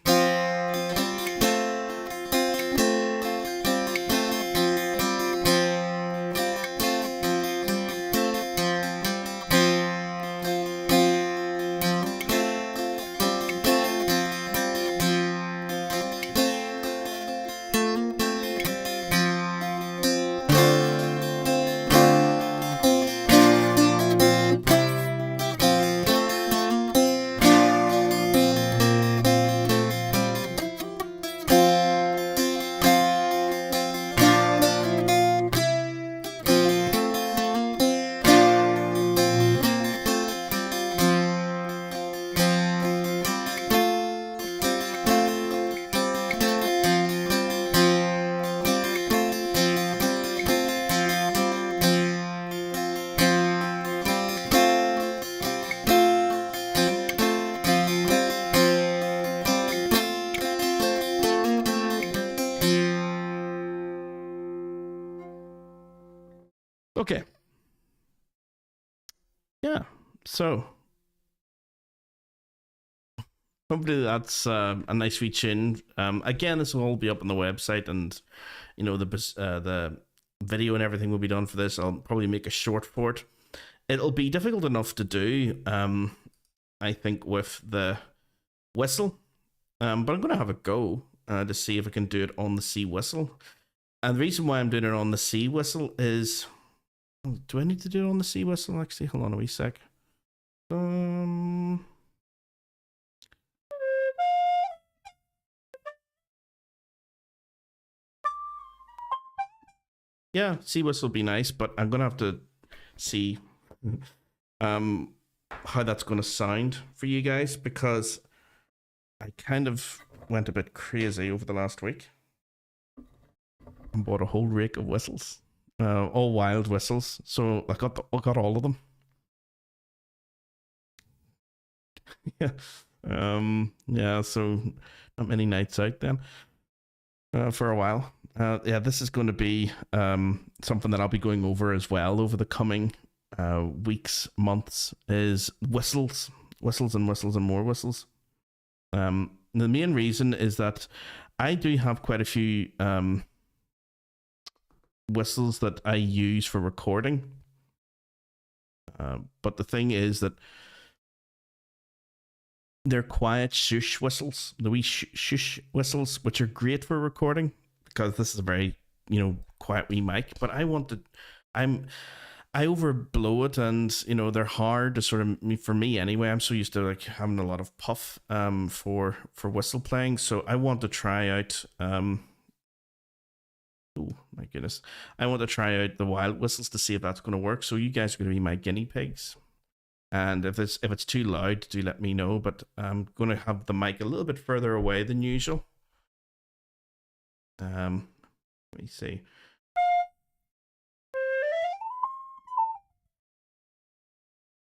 Speaker 1: Okay. Yeah. So hopefully that's a nice wee tune. Again, this will all be up on the website, and the video and everything will be done for this. I'll probably make a short for it. It'll be difficult enough to do, I think, with the whistle. But I'm going to have a go to see if I can do it on the C whistle. And the reason why I'm doing it on the C whistle is... Do I need to do it on the C whistle? Actually, hold on a wee sec. Yeah, C whistle would be nice, but I'm gonna have to see how that's gonna sound for you guys, because I kind of went a bit crazy over the last week and bought a whole rake of whistles, all wild whistles. So I got all of them. Yeah, yeah. So not many nights out then for a while. Yeah, this is going to be something that I'll be going over as well over the coming weeks, months, is whistles and whistles and more whistles. The main reason is that I do have quite a few whistles that I use for recording. But the thing is that they're quiet shush whistles, the wee shush whistles, which are great for recording, because this is a very, quiet wee mic. But I overblow it, and they're hard to sort of, for me anyway. I'm so used to like having a lot of puff for whistle playing, so I want to try out oh my goodness, I want to try out the wild whistles to see if that's going to work. So you guys are going to be my guinea pigs, and if it's too loud, do let me know. But I'm going to have the mic a little bit further away than usual. Let me see.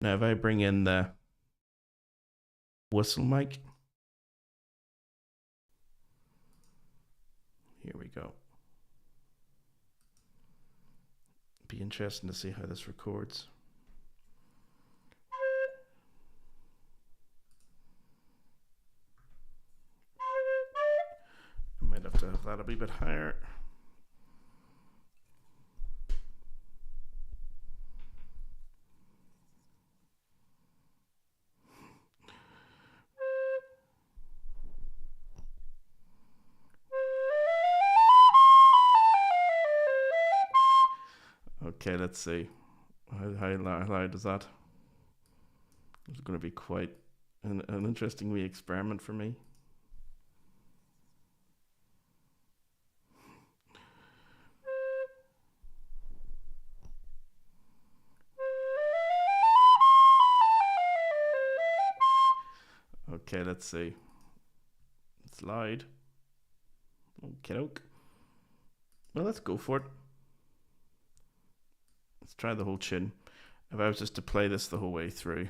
Speaker 1: Now, if I bring in the whistle mic, here we go. Be interesting to see how this records. I might have to have that a wee bit higher. Okay, let's see. How loud is that? It's going to be quite an interesting wee experiment for me. Okay, let's see. It's loud. Okay, doke. Well, let's go for it. Let's try the whole tune. If I was just to play this the whole way through.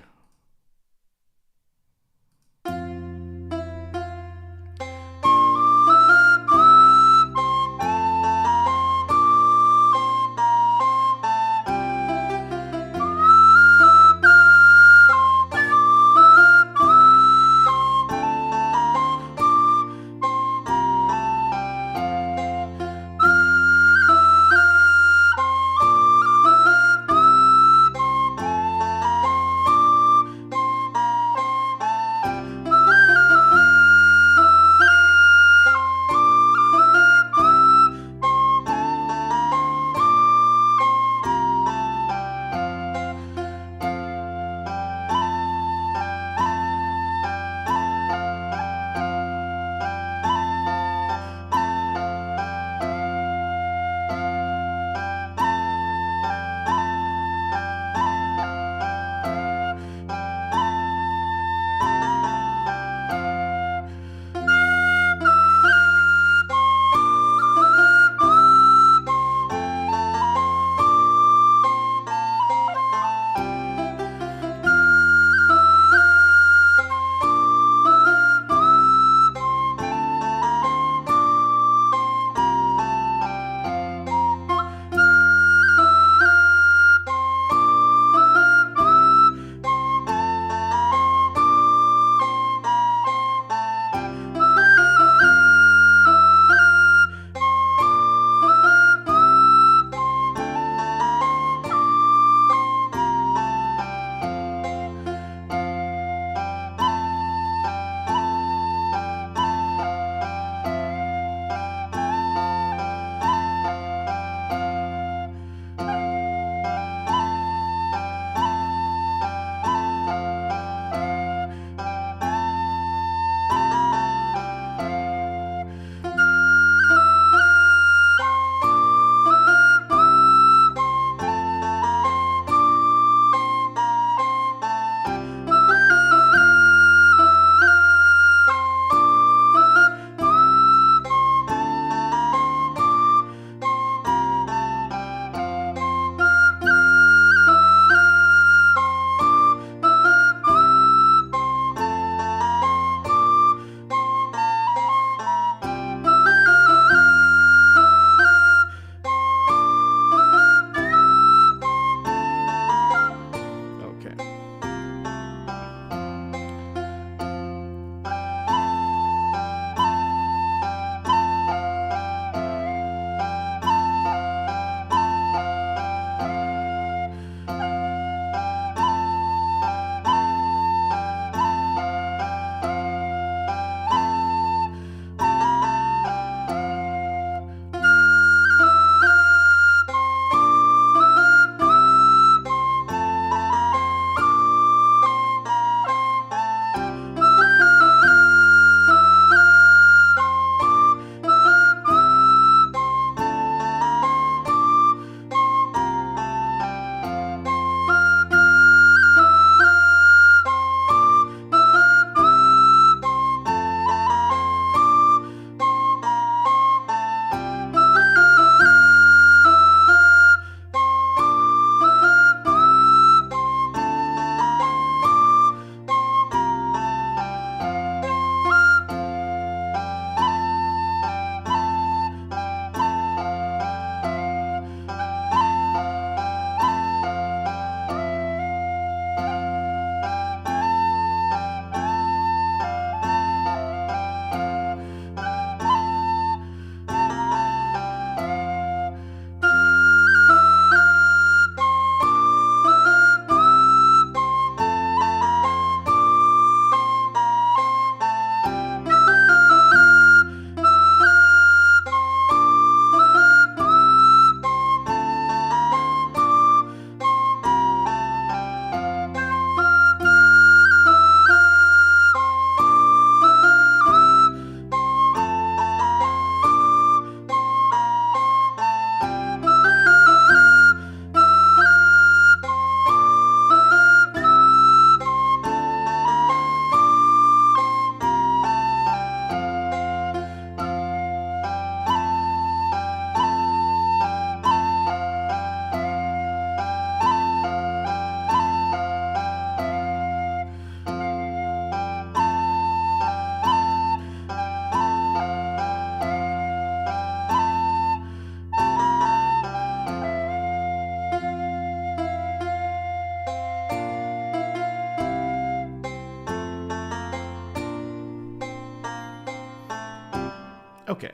Speaker 1: Okay.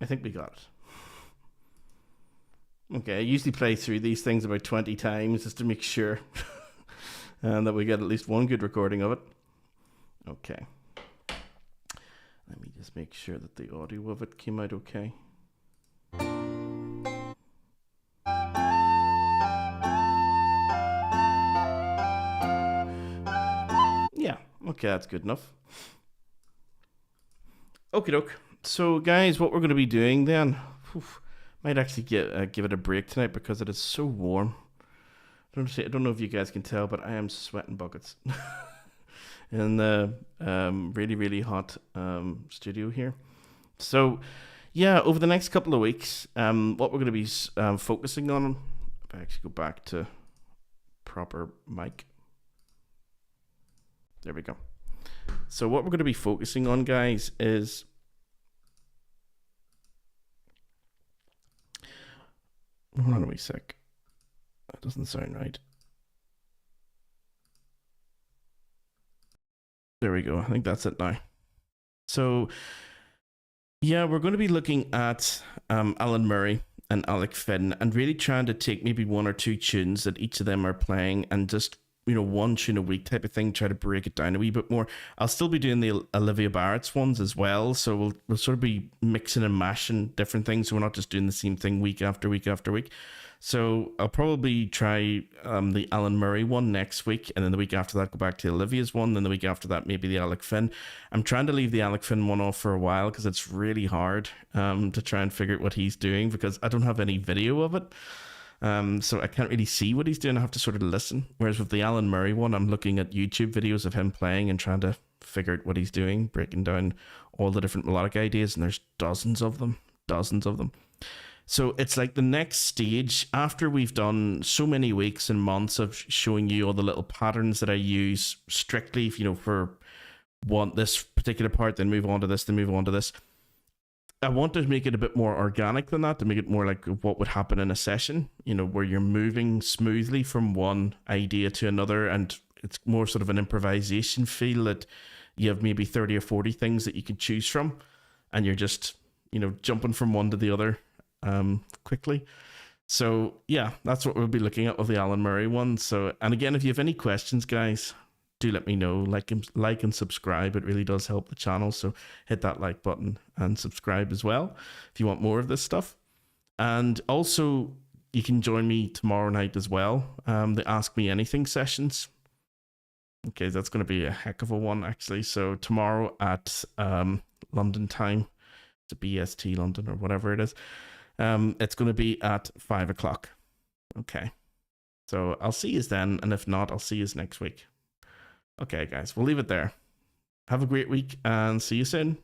Speaker 1: I think we got it. Okay, I usually play through these things about 20 times just to make sure and that we get at least one good recording of it. Okay. Let me just make sure that the audio of it came out okay. Yeah, okay, that's good enough. Okie doke. So, guys, what we're going to be doing then, might actually give it a break tonight because it is so warm. I don't know if you guys can tell, but I am sweating buckets in the really, really hot studio here. So, yeah, over the next couple of weeks, what we're going to be focusing on, if I actually go back to proper mic. There we go. So what we're going to be focusing on, guys, is hold on a wee sec. That doesn't sound right. There we go. I think that's it now. So yeah, we're going to be looking at Alan Murray and Alec Finn and really trying to take maybe one or two tunes that each of them are playing and just, you know, one tune a week type of thing, try to break it down a wee bit more. I'll still be doing the Olivia Barrett's ones as well, so we'll sort of be mixing and mashing different things, so we're not just doing the same thing week after week after week. So I'll probably try the Alan Murray one next week, and then the week after that go back to Olivia's one, then the week after that maybe the Alec Finn. I'm trying to leave the Alec Finn one off for a while because it's really hard to try and figure out what he's doing because I don't have any video of it. So I can't really see what he's doing. I have to sort of listen. Whereas with the Alan Murray one, I'm looking at YouTube videos of him playing and trying to figure out what he's doing, breaking down all the different melodic ideas, and there's dozens of them. So it's like the next stage after we've done so many weeks and months of showing you all the little patterns that I use strictly, you know, for this particular part, then move on to this, then move on to this. I want to make it a bit more organic than that, to make it more like what would happen in a session, you know, where you're moving smoothly from one idea to another, and it's more sort of an improvisation feel that you have maybe 30 or 40 things that you can choose from, and you're just, you know, jumping from one to the other quickly. So yeah, that's what we'll be looking at with the Alan Murray one. So, and again, if you have any questions, guys, do let me know. Like and subscribe. It really does help the channel. So hit that like button and subscribe as well if you want more of this stuff. And also, you can join me tomorrow night as well. The Ask Me Anything sessions. Okay, that's going to be a heck of a one, actually. So tomorrow at London time, it's a BST London or whatever it is. It's going to be at 5 o'clock. Okay, so I'll see you then, and if not, I'll see you next week. Okay, guys, we'll leave it there. Have a great week and see you soon.